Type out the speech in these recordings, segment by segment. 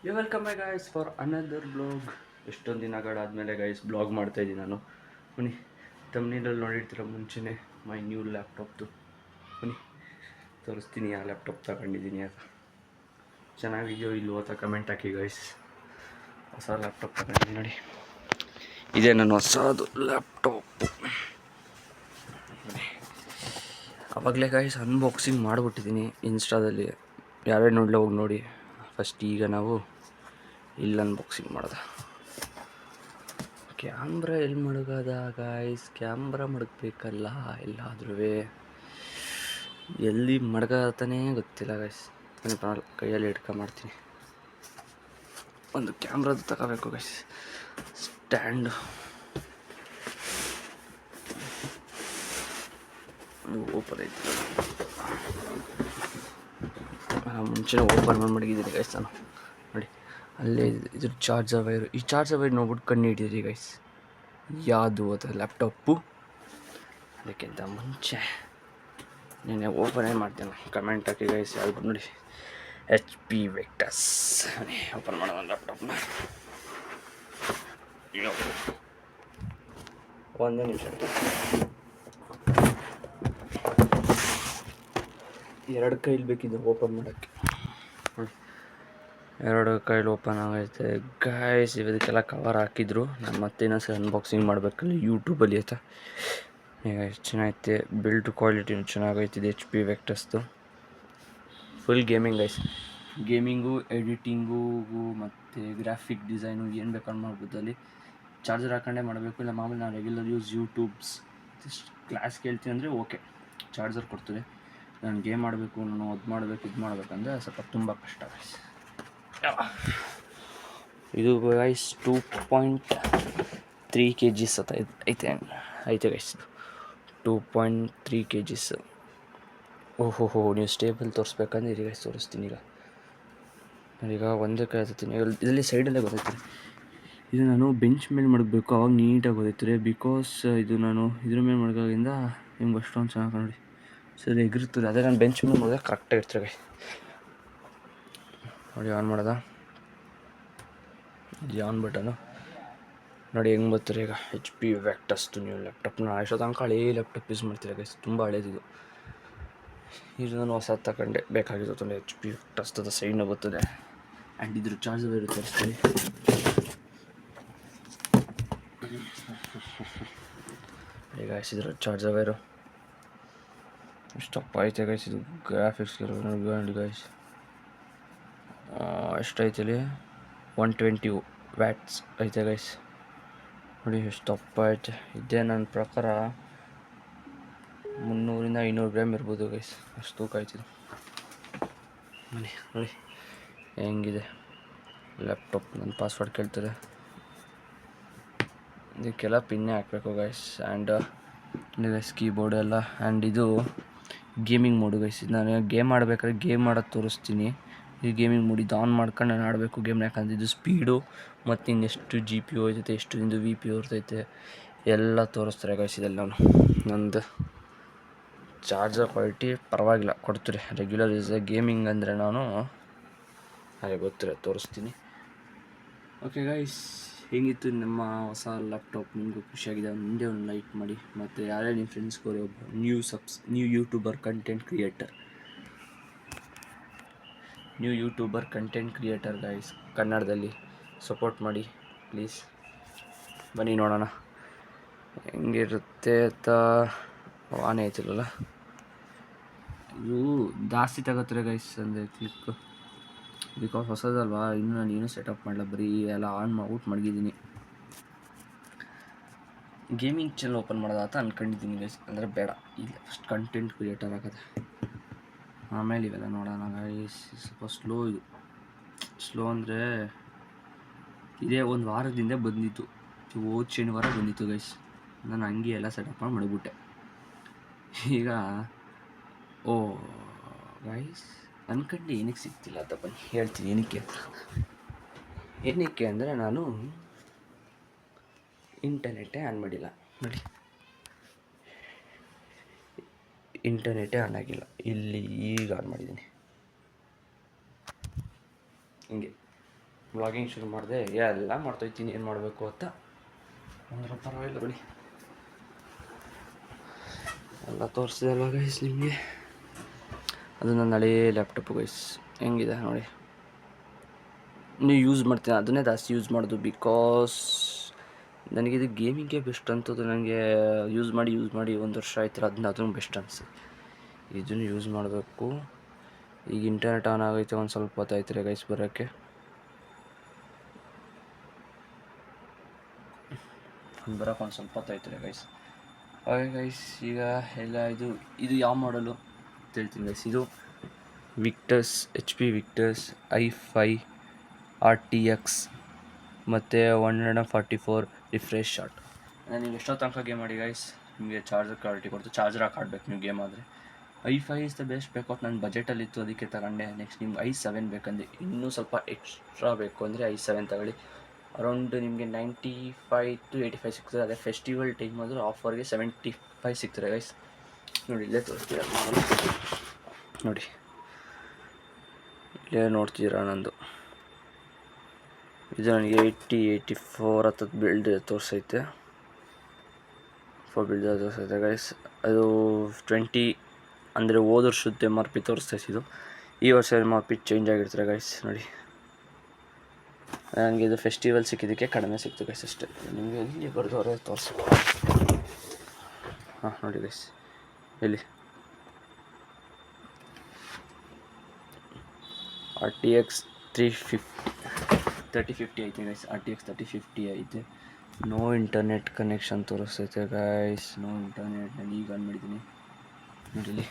Welcome my guys for another blog. ಎಷ್ಟೊಂದು ದಿನಗಳಾದಮೇಲೆ guys blog ಮಾಡ್ತಾಯಿದ್ದೀನಿ ನಾನು. ಬನ್ನಿ, ತಮ್ಮನೇಲಲ್ಲಿ ನೋಡಿರ್ತೀರ ಮುಂಚೆನೇ ಮೈ ನ್ಯೂ ಲ್ಯಾಪ್ಟಾಪ್ದು. ಬನ್ನಿ ತೋರಿಸ್ತೀನಿ ಆ ಲ್ಯಾಪ್ಟಾಪ್ ತಗೊಂಡಿದ್ದೀನಿ. ಅದು ಚೆನ್ನಾಗಿದೆಯೋ ಇಲ್ವೋ ಅಂತ ಕಮೆಂಟ್ ಹಾಕಿ ಗೈಸ್. ಹೊಸ ಲ್ಯಾಪ್ಟಾಪ್ ತಗೊಂಡಿದ್ದೀನಿ ನೋಡಿ, ಇದೇ ನನ್ನ ಹೊಸದು ಲ್ಯಾಪ್ಟಾಪು. ಆವಾಗಲೇ ಗೈಸ್ ಅನ್ಬಾಕ್ಸಿಂಗ್ ಮಾಡಿಬಿಟ್ಟಿದ್ದೀನಿ ಇನ್ಸ್ಟಾದಲ್ಲಿ. ಯಾರೇ ನೋಡಲಿ ಹೋಗಿ ನೋಡಿ. ಫಸ್ಟ್ ಈಗ ನಾವು ಇಲ್ಲಿ ಅನ್ಬಾಕ್ಸಿಂಗ್ ಮಾಡ್ದೆ. ಕ್ಯಾಮ್ರಾ ಎಲ್ಲಿ ಮಡಗೋದ ಗಾಯ್ಸ್? ಕ್ಯಾಮ್ರಾ ಮಡಗಬೇಕಲ್ಲ ಎಲ್ಲಾದ್ರೂ. ಎಲ್ಲಿ ಮಡಗತಾನೇ ಗೊತ್ತಿಲ್ಲ ಗೈಸ್. ಕೈಯಲ್ಲಿ ಮಾಡ್ತೀನಿ. ಒಂದು ಕ್ಯಾಮ್ರಾದು ತಗೋಬೇಕು ಗೈಸ್, ಸ್ಟ್ಯಾಂಡ್. ಓಪನ್ ಐತಿ, ಮುಂಚೆನೇ ಓಪನ್ ಮಾಡಿ ಮಡಗಿದ್ದೀನಿ ಗೈಸ್ ನಾನು. ನೋಡಿ ಅಲ್ಲೇ ಇದ್ರ ಚಾರ್ಜರ್ ವೈರು. ಈ ಚಾರ್ಜರ್ ವೈರ್ ನೋಡ್ಬಿಟ್ಟು ಕಣ್ಣು ಹಿಡಿಯಿರಿ ಗೈಸ್, ಯಾವುದು ಅದು ಲ್ಯಾಪ್ಟಾಪು. ಅದಕ್ಕಿಂತ ಮುಂಚೆ ನೀನೆ ಓಪನೇ ಮಾಡ್ತೇನೆ. ಕಮೆಂಟ್ ಹಾಕಿ ಗೈಸ್ ಯಾವುದು ನೋಡಿ. HP ವೆಕ್ಟಸ್. ಓಪನ್ ಮಾಡೋಣ ಲ್ಯಾಪ್ಟಾಪ್ನ. ಒಂದೇ ನಿಮಿಷ, ಎರಡು ಕೈಲಿ ಬೇಕಿದ್ದು ಓಪನ್ ಮಾಡೋಕ್ಕೆ. ನೋಡಿ ಎರಡು ಕೈಲಿ ಓಪನ್ ಆಗೈತೆ ಗಾಯ್ಸ್. ಇದಕ್ಕೆಲ್ಲ ಕವರ್ ಹಾಕಿದ್ರು. ನಾನು ಮತ್ತೆ ಇನ್ನೊಂದ್ಸಲ ಅನ್ಬಾಕ್ಸಿಂಗ್ ಮಾಡಬೇಕಲ್ಲ ಯೂಟ್ಯೂಬಲ್ಲಿ ಆಯ್ತಾ. ಈಗ ಎಷ್ಟು ಚೆನ್ನಾಗೈತೆ, ಬಿಲ್ಡ್ ಕ್ವಾಲಿಟಿನೂ ಚೆನ್ನಾಗೈತಿದೆ HP ವೆಕ್ಟಸ್ದು. Full gaming guys. Gaming, editing ಮತ್ತು ಗ್ರಾಫಿಕ್ ಡಿಸೈನು ಏನು ಬೇಕಾದ್ರೂ ಮಾಡ್ಬೋದು ಅಲ್ಲಿ. ಚಾರ್ಜರ್ ಹಾಕೊಂಡೇ ಮಾಡಬೇಕು, ಇಲ್ಲ ಮಾಮೂಲಿ ನಾನು ರೆಗ್ಯುಲರ್ ಯೂಸ್ ಯೂಟ್ಯೂಬ್ಸ್ ಕ್ಲಾಸ್ ಕೇಳ್ತೀನಿ ಅಂದರೆ ಓಕೆ ಚಾರ್ಜರ್ ಕೊಡ್ತದೆ. ನಾನು ಗೇಮ್ ಆಡಬೇಕು, ನಾನು ಅದು ಮಾಡಬೇಕು ಇದು ಮಾಡಬೇಕಂದ್ರೆ ಸ್ವಲ್ಪ ತುಂಬ ಕಷ್ಟ ಗೈಸ್. ಇದು ಗೈಸ್ 2.3 kg ಐತೆ ಗೈಸ್. 2.3 kg. ಓಹೋ, ನೀವು ಸ್ಟೇಬಲ್ ತೋರಿಸ್ಬೇಕಂದ್ರೆ ಇದು ಗೈಸ್ ತೋರಿಸ್ತೀನಿ. ಈಗ ಒಂದೇ ಕೈ ಹತ್ತೀನಿ. ಇದರಲ್ಲಿ ಸೈಡಲ್ಲೇ ಗೊತ್ತಾಯ್ತದೆ. ಇದು ನಾನು ಬೆಂಚ್ ಮೇಲೆ ಮಡಗಬೇಕು, ಅವಾಗ ನೀಟಾಗಿ ಗೊತ್ತಾಯ್ತದೆ. ಬಿಕಾಸ್ ಇದು ನಾನು ಇದ್ರ ಮೇಲೆ ಮಡಗೋದ್ರಿಂದ ನಿಮ್ಗೆ ಅಷ್ಟೊಂದು ಚೆನ್ನಾಗಿ ನೋಡಿ ಸರಿ ಎಗಿರ್ತದೆ. ಅದೇ ನಾನು ಬೆಂಚ್ ಮೇಲೆ ಮಡಗ ಕರೆಕ್ಟಾಗಿ ಇರ್ತದೆ. ನೋಡಿ ಆನ್ ಮಾಡೋದ, ಇದು ಆನ್ ಬಟನು ನೋಡಿ ಹೆಂಗೆ ಬರ್ತಾರೆ. ಈಗ HP ವೆಕ್ಟಸ್ದು ನ್ಯೂ ಲ್ಯಾಪ್ಟಾಪ್ನ ತನಕ ಹಳೇ ಲ್ಯಾಪ್ಟಾಪ್ ಯೂಸ್ ಮಾಡ್ತೀರಾ ಗೈಸ್, ತುಂಬ ಹಳೇದಿದು. ಇದು ನಾನು ಹೊಸ ತಗೊಂಡೆ, ಬೇಕಾಗಿತ್ತು ತೊಂದರೆ. HP ವೆಕ್ಟಸ್ದು ಸೈಡ್ನ ಬರ್ತದೆ. ಆ್ಯಂಡ್ ಇದ್ರ ಚಾರ್ಜರ್ ಇರುತ್ತೆ ತೋರಿಸ್ತೀನಿ. ಈಗ ಇದ್ರ ಚಾರ್ಜರ್ ವೈರು ಸ್ಟಪ್ ಐತೆ ಗೈಸ್. ಇದು ಗ್ರಾಫಿಕ್ಸ್ ನೋಡಿ ಗೈಸ್, ಎಷ್ಟೈತಲ್ಲಿ 120 ವ್ಯಾಟ್ಸ್ ಐತೆ ಗೈಸ್. ನೋಡಿ ಎಷ್ಟು ದಪ್ಪ ಐತೆ. ಇದೇ ನನ್ನ ಪ್ರಕಾರ 300 - 500 ಗ್ರಾಮ್ ಇರ್ಬೋದು ಗೈಸ್, ಅಷ್ಟು ತೂಕ ಆಯ್ತಿದೆ. ನೋಡಿ ಹೆಂಗಿದೆ ಲ್ಯಾಪ್ಟಾಪ್. ನನ್ನ ಪಾಸ್ವರ್ಡ್ ಕೇಳ್ತದೆ, ಇದಕ್ಕೆಲ್ಲ ಪಿನ್ನೇ ಹಾಕಬೇಕು ಗೈಸ್. ಆ್ಯಂಡ್ ಗೈಸ್ ಕೀಬೋರ್ಡ್ ಎಲ್ಲ. ಆ್ಯಂಡ್ ಇದು ಗೇಮಿಂಗ್ ಮೋಡು ಗೈಸ್. ಇದು ನಾನು ಗೇಮ್ ಆಡಬೇಕಾದ್ರೆ ಗೇಮ್ ಮಾಡೋದು ತೋರಿಸ್ತೀನಿ. ಈ ಗೇಮಿಂಗ್ ಮೋಡ್ ಇದು ಆನ್ ಮಾಡ್ಕೊಂಡು ನಾನು ಆಡಬೇಕು ಗೇಮ್ನ. ಯಾಕಂದರೆ ಇದು ಸ್ಪೀಡು ಮತ್ತು ಇನ್ನೆಷ್ಟು GPU ಹೋಯ್ತೈತೆ, ಎಷ್ಟು ಇಂದು VPU ಇರ್ತೈತೆ ಎಲ್ಲ ತೋರಿಸ್ತಾರೆ ಗೈಸ್ ಇದೆಲ್ಲ. ನಂದು ಚಾರ್ಜರ್ ಕ್ವಾಲಿಟಿ ಪರವಾಗಿಲ್ಲ ಕೊಡ್ತಾರೆ. ರೆಗ್ಯುಲರ್ ಯೂಸ್ ಗೇಮಿಂಗ್ ಅಂದರೆ ನಾನು ಹಾಗೆ ಗೊತ್ತಿರೋ ತೋರಿಸ್ತೀನಿ. ಓಕೆ ಗೈಸ್, ಹೆಂಗಿತ್ತು ನಮ್ಮ ಹೊಸ ಲ್ಯಾಪ್ಟಾಪ್? ನಿಮಗೂ ಖುಷಿಯಾಗಿದೆ ಮುಂದೆ ಒಂದು ಲೈಕ್ ಮಾಡಿ. ಮತ್ತು ಯಾರೇ ನಿಮ್ಮ ಫ್ರೆಂಡ್ಸ್ಗೋರೆ ಒಬ್ಬ new YouTuber content creator guys, ಕನ್ನಡದಲ್ಲಿ ಸಪೋರ್ಟ್ ಮಾಡಿ ಪ್ಲೀಸ್. ಬನ್ನಿ ನೋಡೋಣ ಹೆಂಗಿರುತ್ತೆ ಅಂತ. ಆನೆ ಆಯ್ತಿಲ್ಲಲ್ಲ, ಇದು ಜಾಸ್ತಿ ತಗೋತಾರೆ ಗೈಸ್ ಅಂದರೆ ಕ್ಲಿಕ್. ಬಿಕಾಸ್ ಹೊಸದಲ್ವಾ, ಇನ್ನೂ ನಾನು ಏನೂ ಸೆಟಪ್ ಮಾಡಲ್ಲ, ಬರೀ ಎಲ್ಲ ಆನ್ ಮಾಡ್ಬಿಟ್ಟು ಮಡಗಿದ್ದೀನಿ. ಗೇಮಿಂಗ್ ಚಾನಲ್ ಓಪನ್ ಮಾಡೋದ ಅಂತ ಅಂದ್ಕೊಂಡಿದ್ದೀನಿ ಗೈಸ್. ಅಂದರೆ ಬೇಡ, ಇಲ್ಲ ಫಸ್ಟ್ ಕಂಟೆಂಟ್ ಕ್ರಿಯೇಟರ್ ಆಗೋದೆ, ಆಮೇಲೆ ಇವೆಲ್ಲ ನೋಡೋಣ ಗೈಸ್. ಸ್ವಲ್ಪ ಸ್ಲೋ ಅಂದರೆ ಇದೇ ಒಂದು ವಾರದಿಂದ ಬಂದಿತ್ತು. ಹೋದ ಶನಿವಾರ ಬಂದಿತ್ತು ಗೈಸ್. ನಾನು ಹಂಗೆ ಎಲ್ಲ ಸೆಟಪ್ ಮಾಡಿ ಮಡಗ್ಬಿಟ್ಟೆ. ಈಗ ಓ ಗೈಸ್ ಅನ್ಕಂಡು ಏನಕ್ಕೆ ಸಿಗ್ತಿಲ್ಲ ಅಂತ ಬನ್ನಿ ಹೇಳ್ತೀನಿ ಏನಕ್ಕೆ ಅಂದರೆ ನಾನು ಇಂಟರ್ನೆಟ್ಟೇ ಆನ್ ಮಾಡಿಲ್ಲ. ನೋಡಿ ಇಂಟರ್ನೆಟ್ಟೇ ಆನ್ ಆಗಿಲ್ಲ. ಇಲ್ಲಿ ಈಗ ಆನ್ ಮಾಡಿದ್ದೀನಿ ಹಿಂಗೆ. ವ್ಲಾಗಿಂಗ್ ಶುರು ಮಾಡಿದೆ, ಎಲ್ಲ ಮಾಡ್ತೋಯ್ತೀನಿ ಏನು ಮಾಡಬೇಕು ಅಂತ. ಅಂದ್ರೆ ಪರವಾಗಿಲ್ಲ ಬಿಡಿ, ಎಲ್ಲ ತೋರಿಸಿದೆ ಅಲ್ವಾ ಗೈಸ್ ನಿಮಗೆ. ಅದು ನನ್ನ ಹಳೇ ಲ್ಯಾಪ್ಟಾಪು ಗೈಸ್, ಹೆಂಗಿದೆ ನೋಡಿ. ನೀವು ಯೂಸ್ ಮಾಡ್ತೀನಿ, ಅದನ್ನೇ ಜಾಸ್ತಿ ಯೂಸ್ ಮಾಡೋದು. ಬಿಕಾಸ್ ನನಗಿದು ಗೇಮಿಂಗೇ ಬೆಸ್ಟ್ ಅಂತದ್ದು. ನನಗೆ ಯೂಸ್ ಮಾಡಿ 1 ವರ್ಷ ಆಯ್ತಲ್ಲ, ಅದನ್ನು ಬೆಸ್ಟ್ ಅನಿಸುತ್ತೆ. ಇದನ್ನು ಯೂಸ್ ಮಾಡಬೇಕು. ಈಗ ಇಂಟರ್ನೆಟ್ ಆನ್ ಆಗೈತೆ, ಒಂದು ಸ್ವಲ್ಪ ಹೊತ್ತಾಯ್ತು ಗೈಸ್ ಬರೋಕ್ಕೆ. ಒಂದು ಸ್ವಲ್ಪ ಹೊತ್ತಾಯ್ತು ಗೈಸ್. ಹಾಗೆ ಗೈಸ್, ಈಗ ಎಲ್ಲ ಇದು ಯಾವ ಮಾಡಲು ಅಂತ ಹೇಳ್ತೀನಿ ಗೈಸ್. ಇದು Victus, HP Victus i5 RTX ಮತ್ತು 144 ರಿಫ್ರೆಶ್ ಶಾಟ್. ನೀವು ಎಷ್ಟೋ ತನಕ ಗೇಮ್ ಮಾಡಿ ಗೈಸ್, ನಿಮಗೆ ಚಾರ್ಜರ್ ಕ್ವಾಲಿಟಿ ಕೊಡ್ತು. ಚಾರ್ಜರ್ ಹಾಕಿ ಆಡಬೇಕು ನೀವು ಗೇಮ್ ಆದರೆ. i5 is the best. ಬೇಕಾಟ್ ನನ್ನ ಬಜೆಟಲ್ಲಿತ್ತು, ಅದಕ್ಕೆ ತಗೊಂಡೆ. ನೆಕ್ಸ್ಟ್ ನಿಮ್ಗೆ i7 ಬೇಕಂದರೆ, ಇನ್ನೂ ಸ್ವಲ್ಪ ಎಕ್ಸ್ಟ್ರಾ ಬೇಕು ಅಂದರೆ i7 ತಗೊಳ್ಳಿ. ಅರೌಂಡ್ ನಿಮಗೆ 95 to 85 ಸಿಗ್ತದೆ. ಅದೇ ಫೆಸ್ಟಿವಲ್ ಟೈಮ್ ಆದರೂ ಆಫರ್ಗೆ 75 ಸಿಗ್ತದೆ ಗೈಸ್. ನೋಡಿ ಇಲ್ಲೇ ತೋರಿಸ್ತೀರ ನೋಡಿ, ಇಲ್ಲೇ ನೋಡ್ತೀರಾ ನಂದು. ಇದು ನನಗೆ 84 ಹತ್ತತ್ತು ಬಿಲ್ಡ್ ತೋರಿಸೈತೆ. 4 ಬಿಲ್ಡ್ ತೋರಿಸೈತೆ ಗೈಸ್. ಅದು 20 ಅಂದರೆ ಹೋದ ವರ್ಷದ MRP ತೋರಿಸ್ತೈತೆ. ಇದು ಈ ವರ್ಷ MRP ಚೇಂಜ್ ಆಗಿರ್ತಾರೆ ಗೈಸ್. ನೋಡಿ ನನಗೆ ಇದು ಫೆಸ್ಟಿವಲ್ ಸಿಕ್ಕಿದ್ದಕ್ಕೆ ಕಡಿಮೆ ಸಿಕ್ತು ಗೈಸ್ ಅಷ್ಟೇ. ನಿಮಗೆ ಎಲ್ಲಿ ಬರೆದವರೆ ತೋರಿಸಿ. ಹಾಂ ನೋಡಿ ಗೈಸ್, ಎಲ್ಲಿ RTX 3050 ಐತೆ ಗೈಸ್. RTX 3050 ಐತೆ. ನೋ ಇಂಟರ್ನೆಟ್ ಕನೆಕ್ಷನ್ ತೋರಿಸ್ತೈತೆ ಗೈಸ್, ನೋ ಇಂಟರ್ನೆಟ್. ನಾನು ಈಗ ಆನ್ ಮಾಡಿದ್ದೀನಿ ನೋಡಿ,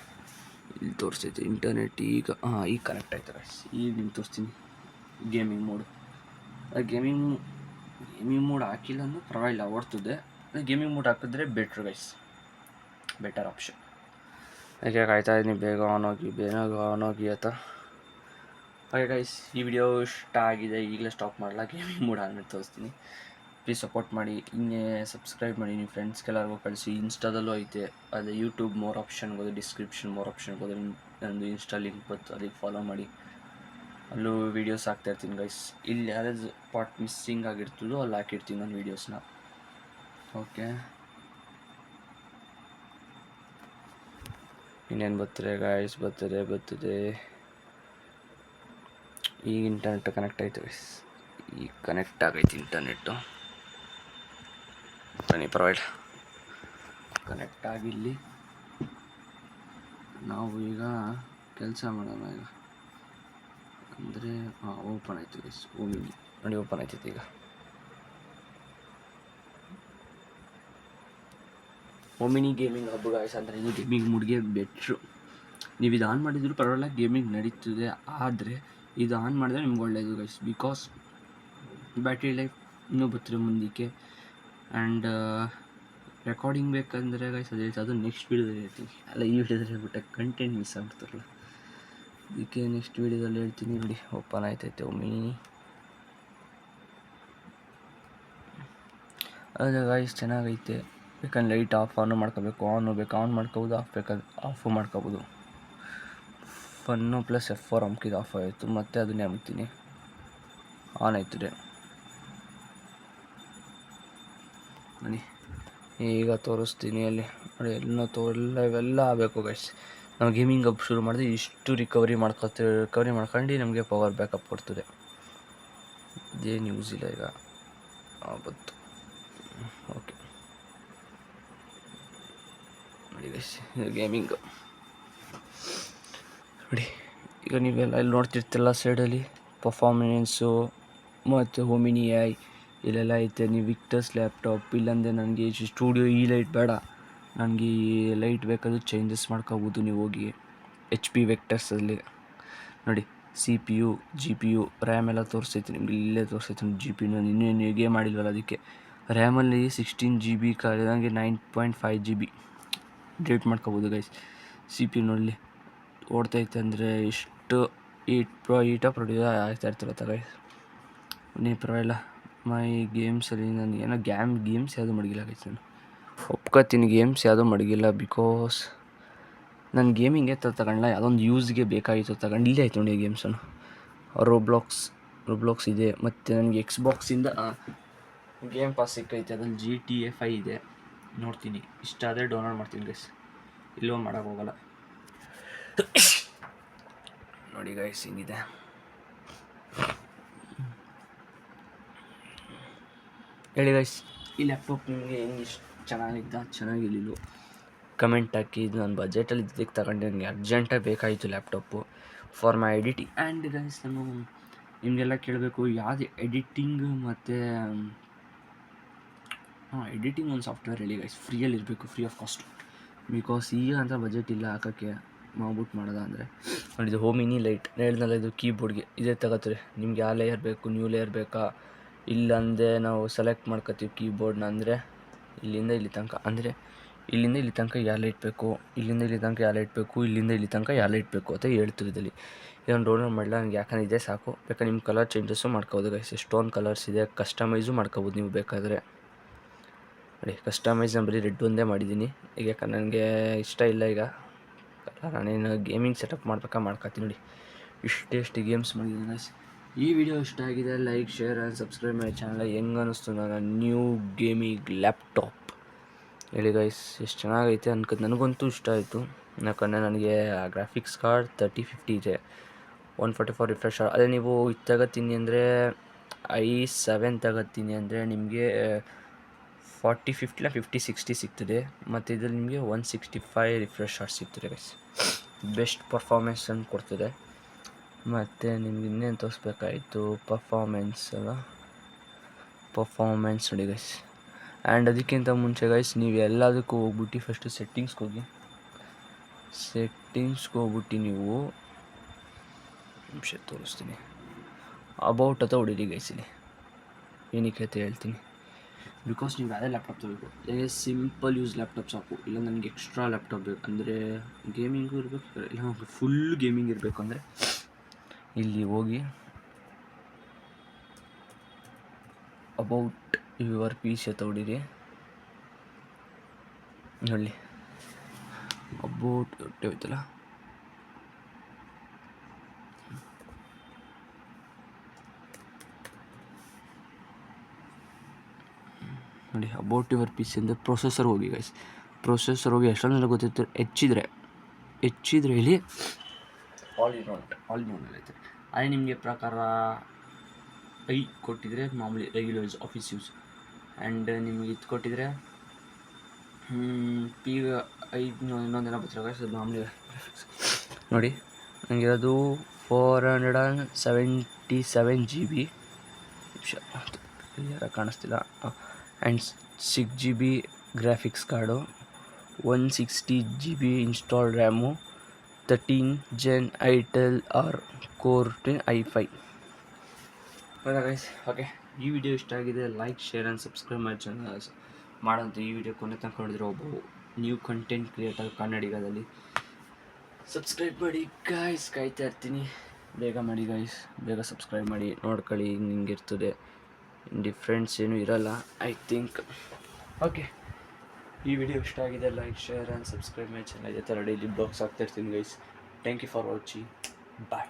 ಇಲ್ಲಿ ತೋರಿಸ್ತೈತೆ ಇಂಟರ್ನೆಟ್. ಈಗ ಕನೆಕ್ಟ್ ಆಯ್ತು ಗೈಸ್. ಈಗ ನಿಮ್ಗೆ ತೋರಿಸ್ತೀನಿ ಗೇಮಿಂಗ್ ಮೋಡು. ಗೇಮಿಂಗ್ ಮೋಡ್ ಹಾಕಿಲ್ಲ ಅಂದರೂ ಪರವಾಗಿಲ್ಲ, ಓಡ್ತದೆ. ಗೇಮಿಂಗ್ ಮೋಡ್ ಹಾಕಿದ್ರೆ ಬೆಟರ್ ಆಪ್ಷನ್. ಯಾಕೆ ಕಾಯ್ತಾ ಇದ್ದೀನಿ, ಬೇಗ ಆನ್ ಹೋಗಿ ಅಂತ. ಹಾಗೆ ಗೈಸ್, ಈ ವಿಡಿಯೋ ಇಷ್ಟ ಆಗಿದೆ, ಈಗಲೇ ಸ್ಟಾಪ್ ಮಾಡಲ್ಲ. ಗೇಮಿಂಗ್ ಮೋಡ್ ಆದ್ಮೇಲೆ ತೋರಿಸ್ತೀನಿ. ಪ್ಲೀಸ್ ಸಪೋರ್ಟ್ ಮಾಡಿ, ಹಿಂಗೆ ಸಬ್ಸ್ಕ್ರೈಬ್ ಮಾಡಿ, ನಿಮ್ಮ ಫ್ರೆಂಡ್ಸ್ಗೆಲ್ಲರಿಗೂ ಕಳಿಸಿ. ಇನ್ಸ್ಟಾದಲ್ಲೂ ಐತೆ, ಅದೇ ಯೂಟ್ಯೂಬ್ ಮೋರ್ ಆಪ್ಷನ್ಗೆ ಹೋದ್ರೆ, ಡಿಸ್ಕ್ರಿಪ್ಷನ್ ಮೋರ್ ಆಪ್ಷನ್ಗೆ ಹೋದ್ರೆ ನಂದು ಇನ್ಸ್ಟಾ ಲಿಂಕ್ ಬತ್ತು, ಅದಕ್ಕೆ ಫಾಲೋ ಮಾಡಿ. ಅಲ್ಲೂ ವೀಡಿಯೋಸ್ ಹಾಕ್ತಾಯಿರ್ತೀನಿ ಗೈಸ್. ಇಲ್ಲಿ ಯಾವ್ದು ಪಾರ್ಟ್ ಮಿಸ್ಸಿಂಗ್ ಆಗಿರ್ತದೋ ಅಲ್ಲಿ ಹಾಕಿರ್ತೀನಿ ನಾನು ವೀಡಿಯೋಸ್ನ. ಓಕೆ, ಇನ್ನೇನು ಬರ್ತಾರೆ ಗೈಸ್, ಬರ್ತಿದೆ. ಈಗ ಇಂಟರ್ನೆಟ್ ಕನೆಕ್ಟ್ ಆಯಿತು ಗೈಸ್. ಈಗ ಕನೆಕ್ಟ್ ಆಗೈತೆ ಇಂಟರ್ನೆಟ್ಟು. ಬನ್ನಿ ಪರವಾಗಿಲ್ಲ, ಕನೆಕ್ಟ್ ಆಗಿಲ್ಲಿ. ನಾವು ಈಗ ಕೆಲಸ ಮಾಡೋಣ. ಈಗ ಅಂದರೆ ಓಪನ್ ಆಯಿತು ಗೈಸ್. ನೋಡಿ ಓಪನ್ ಆಯ್ತೈತೆ ಈಗ. Omni gaming hub guys. ಅಂದರೆ ಇದು ಗೇಮಿಂಗ್ ಮೂಡ್ಗೆ ಬೆಟ್ರು. ನೀವು ಇದು ಆನ್ ಮಾಡಿದ್ರು ಪರವಾಗಿಲ್ಲ, ಗೇಮಿಂಗ್ ನಡೀತದೆ. ಆದರೆ ಇದು ಆನ್ ಮಾಡಿದ್ರೆ ನಿಮ್ಗೆ ಒಳ್ಳೆಯದು ಗೈಸ್. ಬಿಕಾಸ್ ಬ್ಯಾಟ್ರಿ ಲೈಫ್ ಇನ್ನೂ ಬರ್ತಿರೋ ಮುಂದಕ್ಕೆ. ಆ್ಯಂಡ್ ರೆಕಾರ್ಡಿಂಗ್ ಬೇಕಂದರೆ ಗೈಸ್ ಅದು ನೆಕ್ಸ್ಟ್ ವೀಡಿಯೋದಲ್ಲಿ ಹೇಳ್ತೀನಿ. ಅಲ್ಲ, ಈ ವಿಡಿಯೋದಲ್ಲಿ ಹೇಳ್ಬಿಟ್ಟೆ, ಕಂಟೆಂಟ್ ಮಿಸ್ ಆಗ್ಬಿಡ್ತಾರಲ್ಲ, ಅದಕ್ಕೆ ನೆಕ್ಸ್ಟ್ ವೀಡಿಯೋದಲ್ಲಿ ಹೇಳ್ತೀನಿ. ನೋಡಿ ಓಪನ್ ಆಯ್ತೈತೆ ಒಮ್ಮೆ. ಅದೇ ಗೈಸ್, ಚೆನ್ನಾಗೈತೆ. ಬೇಕಂದ್ರೆ ಲೈಟ್ ಆನ್ ಮಾಡ್ಕೋಬೇಕು, ಆನ್ ಮಾಡ್ಕೋಬೋದು, ಆಫ್ ಬೇಕಾದ್ರೆ ಆಫು ಮಾಡ್ಕೋಬೋದು. ಫನ್ನು ಪ್ಲಸ್ F4 ಅಮ್ಕಿದ್ದು ಆಫ್ ಆಯಿತು, ಮತ್ತು ಅದನ್ನೇ ಅಮ್ತೀನಿ, ಆನ್ ಆಯ್ತದೆ. ನೋಡಿ ಈಗ ತೋರಿಸ್ತೀನಿ. ಅಲ್ಲಿ ನೋಡಿ ಇವೆಲ್ಲ ಆಗಬೇಕು ಗೈಸ್. ನಾವು ಗೇಮಿಂಗ್ ಹಬ್ ಶುರು ಮಾಡಿದ್ರೆ ಇಷ್ಟು ರಿಕವರಿ ಮಾಡ್ಕೊಂಡು ನಮಗೆ ಪವರ್ ಬ್ಯಾಕಪ್ ಕೊಡ್ತದೆ. ಇದೇನು ಯೂಸ್ ಇಲ್ಲ ಈಗ ಬಂತು. ಓಕೆ ನೋಡಿ ಗೈಸ್, ಗೇಮಿಂಗ್ ನೋಡಿ. ಈಗ ನೀವೆಲ್ಲ ಇಲ್ಲಿ ನೋಡ್ತಿರ್ತಿಲ್ಲ ಸೈಡಲ್ಲಿ ಪರ್ಫಾರ್ಮೆನ್ಸು ಮತ್ತು ಓಮಿನಿ AI ಇಲ್ಲೆಲ್ಲ ಐತೆ. ನೀವು ವಿಕ್ಟರ್ಸ್ ಲ್ಯಾಪ್ಟಾಪ್ ಇಲ್ಲಾಂದರೆ ನನಗೆ ಸ್ಟುಡಿಯೋ ಈ ಲೈಟ್ ಬೇಡ, ನನಗೆ ಈ ಲೈಟ್ ಬೇಕಾದರೂ ಚೇಂಜಸ್ ಮಾಡ್ಕೋಬೋದು ನೀವು ಹೋಗಿ HP ವಿಕ್ಟರ್ಸಲ್ಲಿ. ನೋಡಿ CPU, GPU, ರ್ಯಾಮ್ ಎಲ್ಲ ತೋರಿಸ್ತೈತೆ ನಿಮ್ಗೆ, ಇಲ್ಲೇ ತೋರಿಸ್ತೈತೆ. GPU ನಾನು ಇನ್ನೇನು ಗೇಮ್ ಮಾಡಿಲ್ವಲ್ಲ ಅದಕ್ಕೆ. ರ್ಯಾಮಲ್ಲಿ 16 GB, ನನಗೆ 9.5 GB ಡಿಲೀಟ್ ಮಾಡ್ಕೋಬೋದು ಗೈಸ್. CPU ನೋಡಲಿ ಓಡ್ತೈತೆ ಅಂದರೆ ಇಷ್ಟು ಈಟ ಪ್ರೊಡ್ಯೂಸ್ ಆಗ್ತಾ ಇರ್ತಿರತ್ತೆ ಗೈಸ್. ನೀ ಪರವಾಗಿಲ್ಲ. ಮೈ ಗೇಮ್ಸಲ್ಲಿ ನಾನು ಏನೋ ಗೇಮ್ಸ್ ಯಾವುದೂ ಮಡಗಿಲ್ಲ ಗೈಸ್. ನಾನು ಒಪ್ಕೋತೀನಿ, ಗೇಮ್ಸ್ ಯಾವುದೂ ಮಡಗಿಲ್ಲ. ಬಿಕಾಸ್ ನಾನು ಗೇಮಿಂಗೇ ತಗೊಂಡಿಲ್ಲ, ಯಾವುದೊಂದು ಯೂಸ್ಗೆ ಬೇಕಾಗಿತ್ತು ತಗೊಂಡು. ಇಲ್ಲೇ ಆಯ್ತು ನೋಡಿ ಗೇಮ್ಸನ್ನು. ರೋಬ್ಲಾಕ್ಸ್ ರೋಬ್ಲಾಕ್ಸ್ ಇದೆ, ಮತ್ತು ನನಗೆ ಎಕ್ಸ್ಬಾಕ್ಸಿಂದ ಗೇಮ್ ಪಾಸ್ ಸಿಕ್ಕೈತೆ, ಅದ್ರಲ್ಲಿ GTA 5 ಇದೆ. ನೋಡ್ತೀನಿ, ಇಷ್ಟ ಆದರೆ ಡೌನ್ಲೋಡ್ ಮಾಡ್ತೀನಿ ಗೈಸ್, ಇಲ್ಲೋ ಮಾಡೋಕ್ಕೋಗಲ್ಲ. ನೋಡಿ ಗೈಸ್ ಹಿಂಗಿದೆ. ಹೇಳಿ ಗೈಸ್, ಈ ಲ್ಯಾಪ್ಟಾಪ್ ನಿಮಗೆ ಹೆಂಗೆ ಇಷ್ಟು ಚೆನ್ನಾಗಿರಲಿಲ್ಲ ಕಮೆಂಟ್ ಹಾಕಿ. ಇದು ನನ್ನ ಬಜೆಟಲ್ಲಿ ಇದಕ್ಕೆ ತಗೊಂಡೆ, ನನಗೆ ಅರ್ಜೆಂಟಾಗಿ ಬೇಕಾಯಿತು laptop for my editing. And guys ನಾನು ನಿಮಗೆಲ್ಲ ಕೇಳಬೇಕು, ಯಾವುದು ಎಡಿಟಿಂಗ್ ಮತ್ತು ಎಡಿಟಿಂಗ್ ಒಂದು ಸಾಫ್ಟ್ವೇರ್ ಹೇಳಿ ಗೈಸ್, ಫ್ರೀಯಲ್ಲಿ ಇರಬೇಕು, ಫ್ರೀ ಆಫ್ ಕಾಸ್ಟ್. ಬಿಕಾಸ್ ಈಗ ಅಂತ ಬಜೆಟ್ ಇಲ್ಲ ಹಾಕೋಕ್ಕೆ, ಮಾಡ್ಬಿಟ್ಟು ಮಾಡೋದ ಅಂದರೆ ನೋಡಿದ್ದು ಹೋಮಿನಿ ಲೈಟ್ ಹೇಳ್ದಲ್ಲ, ಇದು ಕೀಬೋರ್ಡ್ಗೆ ಇದೇ ತಗೋತೀರಿ. ನಿಮ್ಗೆ ಯಾವ ಲೇಯರ್ ಬೇಕು, ನ್ಯೂ ಲೇಯರ್ ಬೇಕಾ, ಇಲ್ಲಂದರೆ ನಾವು ಸೆಲೆಕ್ಟ್ ಮಾಡ್ಕೋತೀವಿ ಕೀಬೋರ್ಡ್ನ. ಅಂದರೆ ಇಲ್ಲಿಂದ ಇಲ್ಲಿ ತನಕ, ಅಂದರೆ ಇಲ್ಲಿಂದ ಇಲ್ಲಿ ತನಕ ಯಾವ ಲೈಟ್ ಬೇಕು, ಇಲ್ಲಿಂದ ಇಲ್ಲಿ ತನಕ ಯಾವ ಲೈಟ್ ಬೇಕು, ಇಲ್ಲಿಂದ ಇಲ್ಲಿ ತನಕ ಯಾವ ಲೈಟ್ ಬೇಕು ಅಂತ ಹೇಳ್ತಿರೋದಲ್ಲಿ. ಇದನ್ನು ಡೌನ್ಲೋಡ್ ಮಾಡಲ್ಲ ನನಗೆ, ಯಾಕಂದರೆ ಇದೇ ಸಾಕು. ಬೇಕಾದ್ರೆ ನಿಮ್ಮ ಕಲರ್ ಚೇಂಜಸ್ಸು ಮಾಡ್ಕೋಬೋದು ಗೈಸ್, ಎಷ್ಟೊಂದು ಕಲರ್ಸ್ ಇದೆ, ಕಸ್ಟಮೈಸು ಮಾಡ್ಕೋಬೋದು ನೀವು ಬೇಕಾದರೆ. ನೋಡಿ ಕಸ್ಟಮೈಸ್ ನಾನು ಬರೀ ರೆಡ್ ಒಂದೇ ಮಾಡಿದ್ದೀನಿ ಈಗ, ಯಾಕಂದ್ರೆ ನನಗೆ ಇಷ್ಟ ಇಲ್ಲ ಈಗ. ನಾನೇನು ಗೇಮಿಂಗ್ ಸೆಟಪ್ ಮಾಡ್ಕೊತೀನಿ. ನೋಡಿ ಇಷ್ಟೆಷ್ಟು ಗೇಮ್ಸ್ ಮಾಡಿದ್ದೀನಿ ಗೈಸ್. ಈ ವಿಡಿಯೋ ಇಷ್ಟ ಆಗಿದೆ, like, share and subscribe my channel. ಹೆಂಗೆ ಅನ್ನಿಸ್ತು ನನ್ನ ನ್ಯೂ ಗೇಮಿಂಗ್ ಲ್ಯಾಪ್ಟಾಪ್ ಹೇಳಿ ಗೈಸ್, ಎಷ್ಟು ಚೆನ್ನಾಗೈತೆ ನನಗಂತೂ ಇಷ್ಟ ಆಯಿತು. ಯಾಕಂದರೆ ನನಗೆ ಗ್ರಾಫಿಕ್ಸ್ ಕಾರ್ಡ್ 3050 ಇದೆ, 144 ರಿಫ್ರೆಶ್. ಅದೇ ನೀವು ಇದು ತಗೋತೀನಿ ಅಂದರೆ i7 ತಗೋತೀನಿ ಅಂದರೆ ನಿಮಗೆ 4050 5060 ಸಿಗ್ತದೆ. ಮತ್ತು ಇದರಲ್ಲಿ ನಿಮಗೆ 165 ರಿಫ್ರೆಶ್ ಶಾಟ್ ಸಿಗ್ತದೆ ಗೈಸ್. ಬೆಸ್ಟ್ ಪರ್ಫಾರ್ಮೆನ್ಸನ್ನು ಕೊಡ್ತದೆ. ಮತ್ತು ನಿಮ್ಗೆ ಇನ್ನೇನು ತೋರಿಸ್ಬೇಕಾಯಿತು, ಪರ್ಫಾರ್ಮೆನ್ಸ್ ನೋಡಿ ಗೈಸ್. ಆ್ಯಂಡ್ ಅದಕ್ಕಿಂತ ಮುಂಚೆ ಗೈಸ್, ನೀವು ಎಲ್ಲದಕ್ಕೂ ಹೋಗ್ಬಿಟ್ಟು ಫಸ್ಟು ಸೆಟ್ಟಿಂಗ್ಸ್ಗೆ ಹೋಗ್ಬಿಟ್ಟು ನೀವು ನಿಮಿಷ ತೋರಿಸ್ತೀನಿ, ಅಬೌಟ್ ಅಂತ ಹೊಡೀರಿ ಗೈಸ್. ಇಲ್ಲಿ ಏನಕ್ಕೆ ಅಂತ ಹೇಳ್ತೀನಿ. ಬಿಕಾಸ್ ನೀವು ಯಾವುದೇ ಲ್ಯಾಪ್ಟಾಪ್ ತಗೋಬೇಕು, ಸಿಂಪಲ್ ಯೂಸ್ ಲ್ಯಾಪ್ಟಾಪ್ ಸಾಕು. ಇಲ್ಲ ನನಗೆ ಎಕ್ಸ್ಟ್ರಾ ಲ್ಯಾಪ್ಟಾಪ್ ಬೇಕು ಅಂದರೆ ಗೇಮಿಂಗು ಇರಬೇಕು, ಇಲ್ಲ ಫುಲ್ ಗೇಮಿಂಗ್ ಇರಬೇಕು ಅಂದರೆ ಇಲ್ಲಿ ಹೋಗಿ ಅಬೌಟ್ ಯುವರ್ PC ಅಂತ ಹೊಡೀರಿ. ನೋಡಿ ಅಬೌಟ್ ಹೋಯ್ತಲ್ಲ, ನೋಡಿ ಅಬೌಟ್ ಯುವರ್ PC ಅಂದರೆ ಪ್ರೊಸೆಸರ್ ಹೋಗಿ ಗೈಸ್. ಪ್ರೊಸೆಸರ್ ಹೋಗಿ ಎಷ್ಟೊಂದು ಗೊತ್ತಿತ್ತು, ಹೆಚ್ಚಿದ್ರೆ ಇಲ್ಲಿ ಆಲ್ ಇನ್ ಒನ್ ಐತೆ. ಅದೇ ನಿಮಗೆ ಪ್ರಕಾರ ಐ ಕೊಟ್ಟಿದ್ರೆ ಮಾಮೂಲಿ regular use, office use. And ನಿಮಗೆ ಇದು ಕೊಟ್ಟಿದ್ರೆ ಇನ್ನೊಂದೇನೋ ಬರ್ತಾರೆ ಗೈಸ್, ಅದು ಮಾಮೂಲಿ ಗ್ರಾಫಿಕ್ಸ್. ನೋಡಿ ನನಗಿರೋದು 477 GB, ಯಾರ ಕಾಣಿಸ್ತಿಲ್ಲ. And 6 GB graphics card, 160 GB installed RAM, 13 Gen Intel Core i5. Guys okay, ಈ ವಿಡಿಯೋ ಇಷ್ಟ ಆಗಿದೆ, ಲೈಕ್, ಶೇರ್ ಆ್ಯಂಡ್ ಸಬ್ಸ್ಕ್ರೈಬ್ ಮಾಡಿ ಚಾನಲ್ ಮಾಡೋಂಥ. ಈ ವಿಡಿಯೋ ಕೊನೆ ತನಕ ನೋಡಿದ್ರೆ ಒಬ್ಬ ನ್ಯೂ ಕಂಟೆಂಟ್ ಕ್ರಿಯೇಟರ್ ಕನ್ನಡಿಗದಲ್ಲಿ ಸಬ್ಸ್ಕ್ರೈಬ್ ಮಾಡಿ ಗೈಸ್, ಕಾಯ್ತಾ ಇರ್ತೀನಿ. ಬೇಗ ಮಾಡಿ ಗೈಸ್, ಬೇಗ ಸಬ್ಸ್ಕ್ರೈಬ್ ಮಾಡಿ, ನೋಡ್ಕೊಳ್ಳಿ ಹಿಂಗಿರ್ತದೆ. ಡಿಫ್ರೆನ್ಸ್ ಏನೂ ಇರಲ್ಲ ಐ ಥಿಂಕ್. ಓಕೆ, ಈ ವಿಡಿಯೋ ಇಷ್ಟ ಆಗಿದೆ, like, share and subscribe my channel. ಇದೇ ಥರ ಡೈಲಿ ಬ್ಲಾಗ್ಸ್ ಆಗ್ತಾಯಿರ್ತೀನಿ guys. Thank you for watching, bye.